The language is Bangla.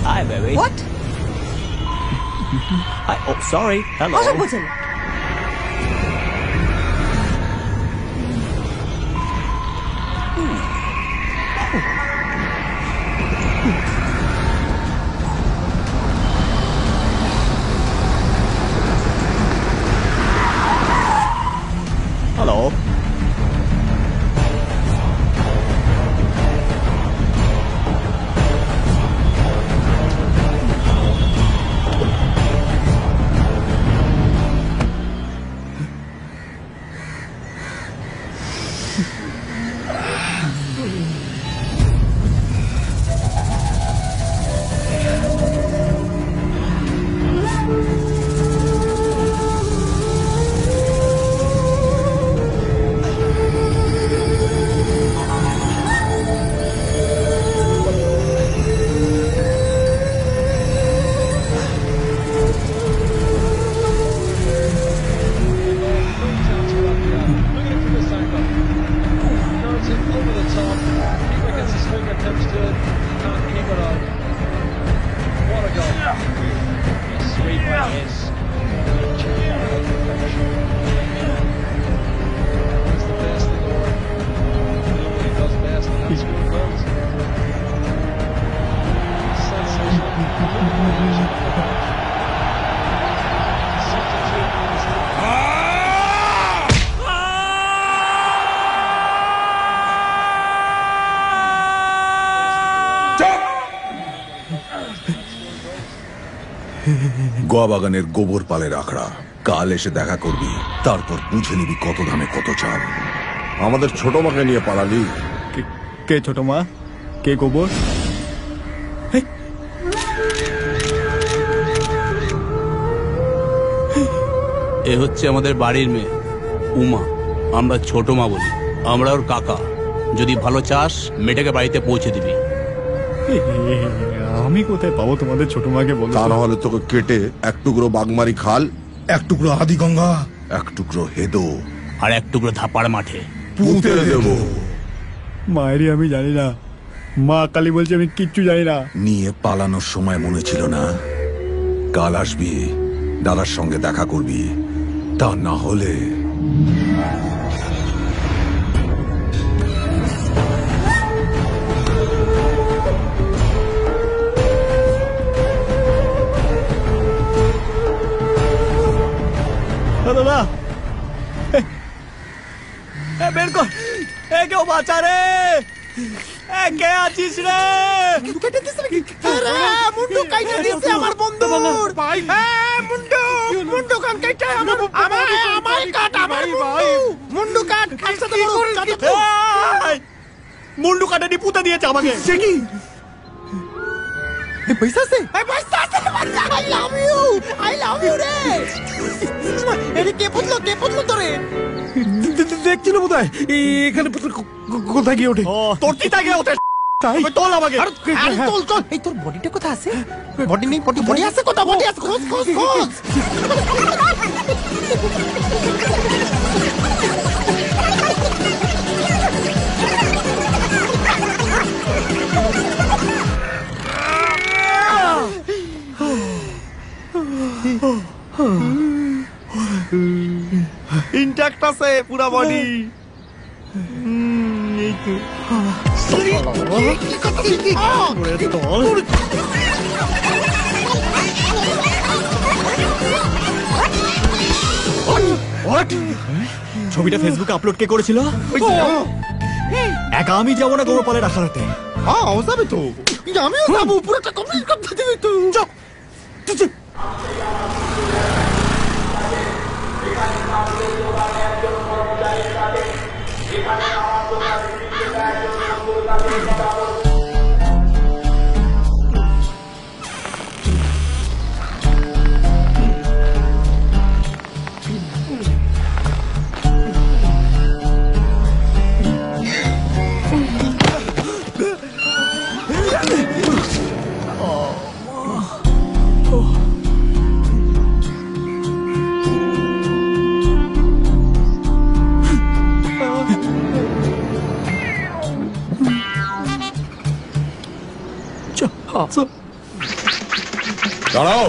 Hi, baby. What? Hi. Oh, sorry. Hello. ভাষা বলছেন? Hello. গোয়া বাগানের গোবর পালের আখড়া। কাল এসে দেখা করবি, তারপর বুঝে নিবি কত দামে কত চাল। আমাদের ছোট মাকে নিয়ে পালালি। কে ছোট মা? কে গোবর? এ হচ্ছে আমাদের বাড়ির মেয়ে উমা, আমরা ছোট মা বলি। আমরা ওর কাকা। যদি ভালো চাস মেয়েটাকে বাড়িতে পৌঁছে দিবি। আমি কোথায় পাবো তোমাদের ছোট মাকে বলো? তা না হলে তোকে কেটে এক টুকরো বাগমারি খাল, এক টুকরো আদি গঙ্গা, এক টুকরো হেদো, আর এক টুকরো ধাপার মাঠে পুঁতে দেব। মায়েরই আমি জানি না। মা কালী বলছে আমি কিচ্ছু জানি না। নিয়ে পালানোর সময় মনে ছিল না? কাল আসবি, দাদার সঙ্গে দেখা করবি। তা না হলে দাদা বের কর, কেউ বাঁচা রে, কে আছিস রে? কেটে দিছে নাকি? আরে মুন্ডু কাইটা দিছে আমার বন্ধুর ভাই। মুন্ডু কান কাইটা আমায় কাট, আমার ভাই মুন্ডু কাট। একসাথে বড় মুন্ডু কাটানি পুঁতে দিয়েছে আমাকে। সে কি? এই পয়সা আছে? আই লাভ ইউ রে। এদিকে কে পুতলো তোরে? দেখছিল বোধ হয় এখানে কোথায় গিয়ে ওঠে। তোর কি থাকে ওঠে? তোল আমাকে। আরে চল। এই তোর বডিটা কোথায় আছে? বডি নেই, বডি আছে কোথায়? বডি আছে, খোঁজ। ইনট্যাক্ট আছে পুরা বডি। এই তো ছবিটা ফেসবুকে আপলোড কে করেছিল? একা আমি যাবো না গোবর পালে রাখার হাতে। যাবে তো, আমিও যাবো। পুরোটা কমপ্লিট করতে দিবি তো। দাঁড়াও